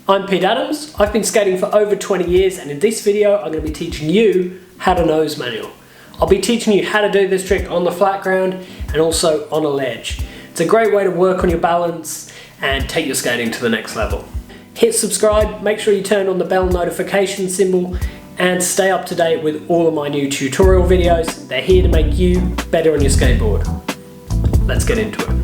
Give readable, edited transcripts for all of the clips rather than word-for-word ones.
I'm Pete Adams. I've been skating for over 20 years, and in this video I'm going to be teaching you how to nose manual. I'll be teaching you how to do this trick on the flat ground and also on a ledge. It's a great way to work on your balance and take your skating to the next level. Hit subscribe, make sure you turn on the bell notification symbol, and stay up to date with all of my new tutorial videos. They're here to make you better on your skateboard. Let's get into it.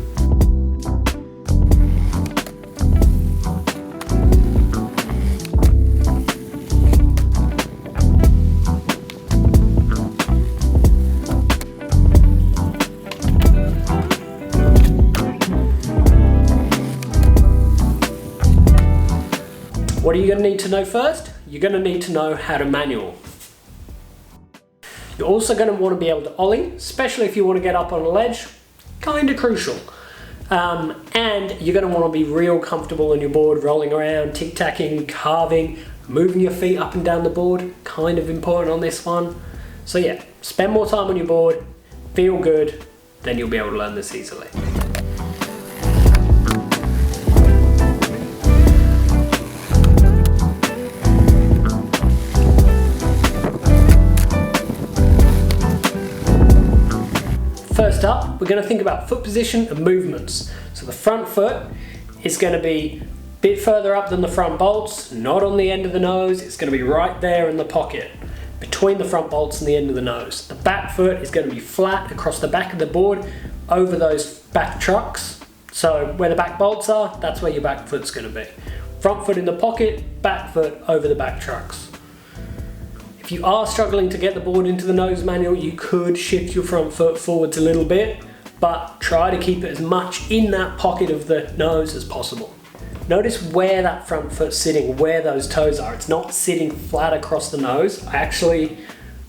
What are you going to need to know first? You're going to need to know how to manual. You're also going to want to be able to ollie, especially if you want to get up on a ledge. Kind of crucial. And you're going to want to be real comfortable on your board, rolling around, tic-tacking, carving, moving your feet up and down the board. Kind of important on this one. So yeah, spend more time on your board, feel good, then you'll be able to learn this easily. First up, we're going to think about foot position and movements. So the front foot is going to be a bit further up than the front bolts, not on the end of the nose. It's going to be right there in the pocket between the front bolts and the end of the nose. The back foot is going to be flat across the back of the board over those back trucks. So where the back bolts are, that's where your back foot's going to be. Front foot in the pocket, back foot over the back trucks. If you are struggling to get the board into the nose manual, you could shift your front foot forwards a little bit, but try to keep it as much in that pocket of the nose as possible. Notice where that front foot's sitting, where those toes are. It's not sitting flat across the nose. I actually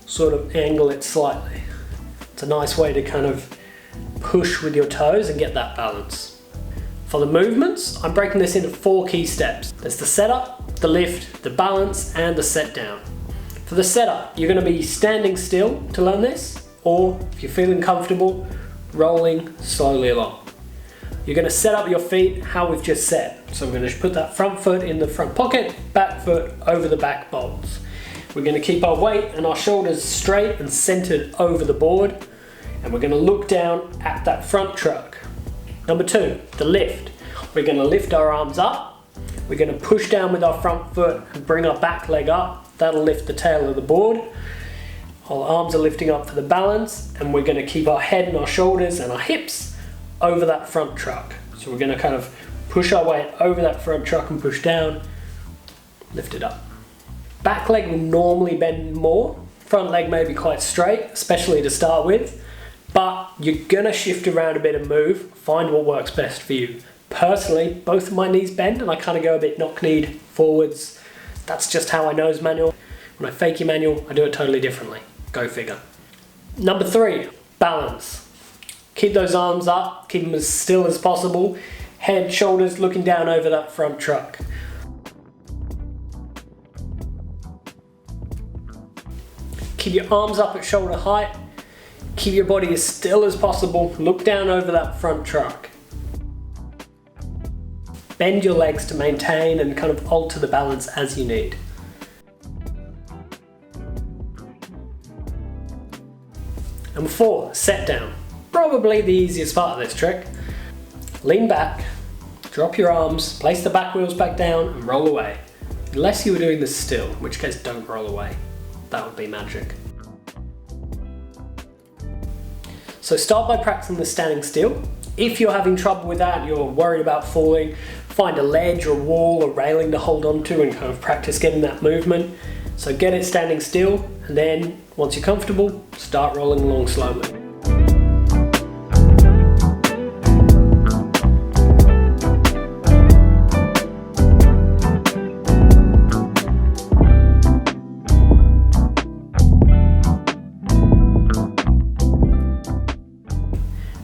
sort of angle it slightly. It's a nice way to kind of push with your toes and get that balance. For the movements, I'm breaking this into 4 key steps. There's the setup, the lift, the balance, and the set down. For the setup, you're going to be standing still to learn this, or if you're feeling comfortable, rolling slowly along. You're going to set up your feet how we've just said. So we're going to put that front foot in the front pocket, back foot over the back bolts. We're going to keep our weight and our shoulders straight and centered over the board, and we're going to look down at that front truck. Number 2, the lift. We're going to lift our arms up. We're going to push down with our front foot and bring our back leg up. That'll lift the tail of the board. Our arms are lifting up for the balance, and we're going to keep our head and our shoulders and our hips over that front truck. So we're going to kind of push our weight over that front truck and push down, lift it up. Back leg will normally bend more. Front leg may be quite straight, especially to start with, but you're going to shift around a bit and move. Find what works best for you. Personally, both of my knees bend and I kind of go a bit knock-kneed forwards. That's just how I nose manual. When I fakie manual, I do it totally differently. Go figure. Number 3, balance. Keep those arms up, keep them as still as possible. Head, shoulders looking down over that front truck. Keep your arms up at shoulder height. Keep your body as still as possible. Look down over that front truck. Bend your legs to maintain and kind of alter the balance as you need. Number 4, set down. Probably the easiest part of this trick. Lean back, drop your arms, place the back wheels back down and roll away. Unless you were doing this still, in which case don't roll away. That would be magic. So start by practicing the standing still. If you're having trouble with that, you're worried about falling, find a ledge or a wall or railing to hold on to and kind of practice getting that movement. So get it standing still, and then once you're comfortable, start rolling along slowly.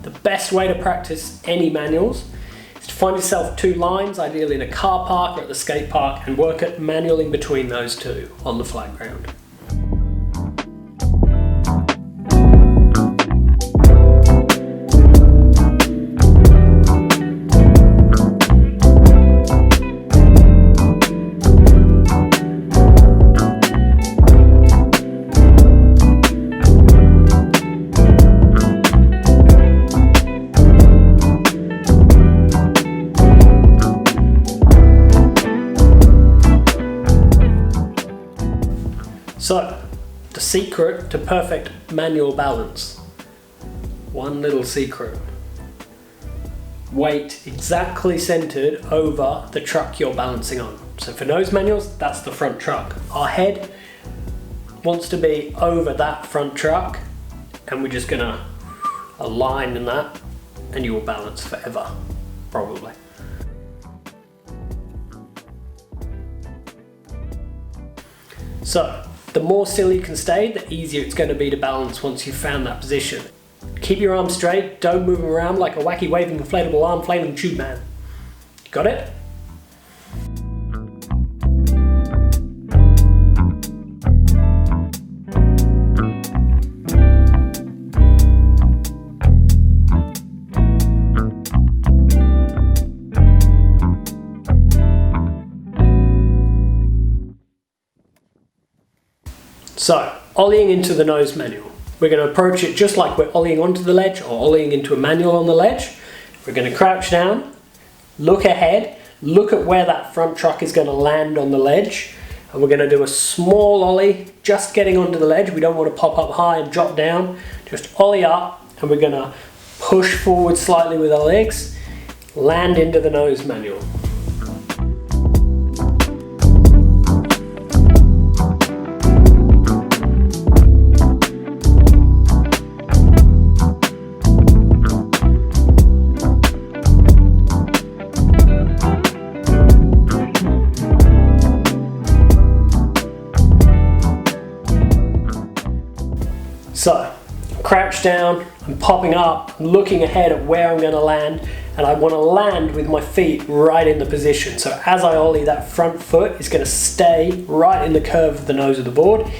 The best way to practice any manuals is to find yourself 2 lines, ideally in a car park or at the skate park, and work it manually between those 2 on the flat ground. So, the secret to perfect manual balance. One little secret. Weight exactly centered over the truck you're balancing on. So for nose manuals, that's the front truck. Our head wants to be over that front truck, and we're just gonna align in that, and you will balance forever, probably. So, the more still you can stay, the easier it's going to be to balance once you've found that position. Keep your arms straight, don't move them around like a wacky waving inflatable arm flailing tube man. Got it? So, ollieing into the nose manual. We're going to approach it just like we're ollieing onto the ledge or ollieing into a manual on the ledge. We're going to crouch down, look ahead, look at where that front truck is going to land on the ledge, and we're going to do a small ollie, just getting onto the ledge. We don't want to pop up high and drop down, just ollie up, and we're going to push forward slightly with our legs, land into the nose manual. So, crouch down, I'm popping up, I'm looking ahead at where I'm going to land, and I want to land with my feet right in the position. So as I ollie, that front foot is going to stay right in the curve of the nose of the board,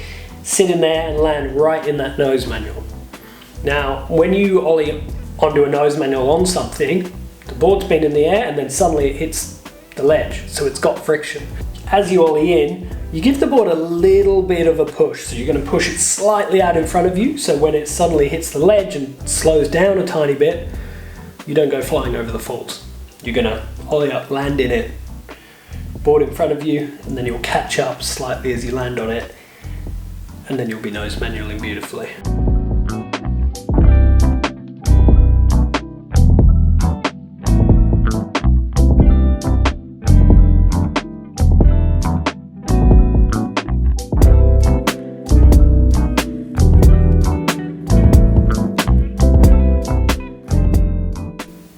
sit in there and land right in that nose manual. Now, when you ollie onto a nose manual on something, the board's been in the air and then suddenly it hits the ledge, so it's got friction. As you ollie in, you give the board a little bit of a push, so you're going to push it slightly out in front of you, so when it suddenly hits the ledge and slows down a tiny bit, you don't go flying over the falls. You're going to ollie up, land in it, board in front of you, and then you'll catch up slightly as you land on it, and then you'll be nose manualing beautifully.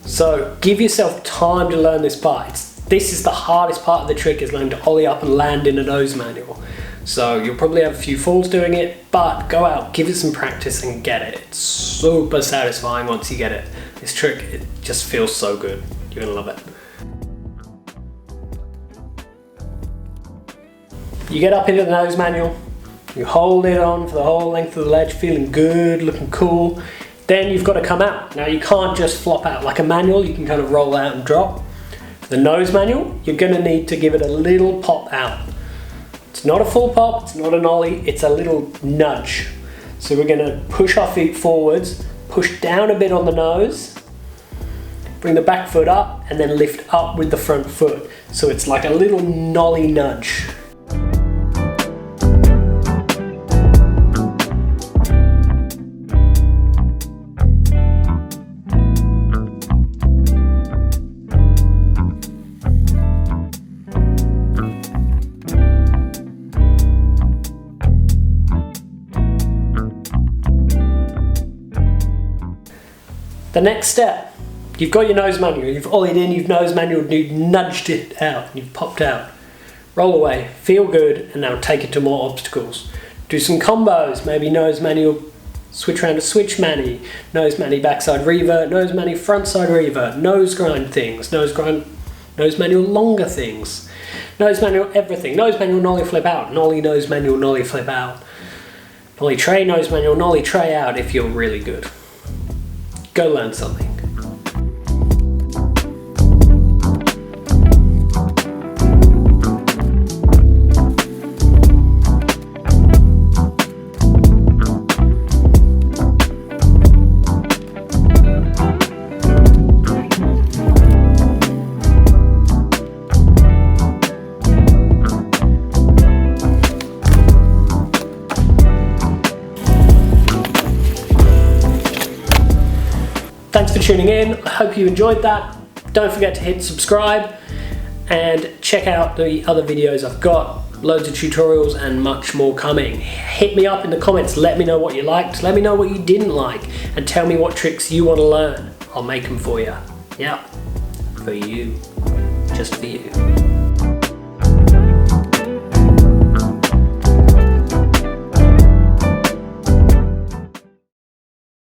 So give yourself time to learn this part. This is the hardest part of the trick, is learning to ollie up and land in a nose manual. So you'll probably have a few falls doing it, but go out, give it some practice and get it. It's super satisfying once you get it. This trick, it just feels so good. You're gonna love it. You get up into the nose manual, you hold it on for the whole length of the ledge, feeling good, looking cool. Then you've got to come out. Now you can't just flop out. Like a manual, you can kind of roll out and drop. For the nose manual, you're going to need to give it a little pop out. It's not a full pop, it's not an ollie, it's a little nudge. So we're going to push our feet forwards, push down a bit on the nose, bring the back foot up, and then lift up with the front foot. So it's like a little nollie nudge. The next step, you've got your nose manual, you've ollied in, you've nose manualed, you've nudged it out, you've popped out. Roll away, feel good, and now take it to more obstacles. Do some combos, maybe nose manual, switch around to switch Manny, nose Manny backside revert, nose Manny frontside revert, nose grind things, nose manual longer things, nose manual everything, nose manual nollie flip out, nollie nose manual nollie flip out, nollie tray nose manual nollie tray out if you're really good. Go learn something. tuning in. I hope you enjoyed that. Don't forget to hit subscribe and check out the other videos I've got. Loads of tutorials and much more coming. Hit me up in the comments, let me know what you liked, let me know what you didn't like, and tell me what tricks you want to learn. I'll make them for you. Yeah, for you, just for you.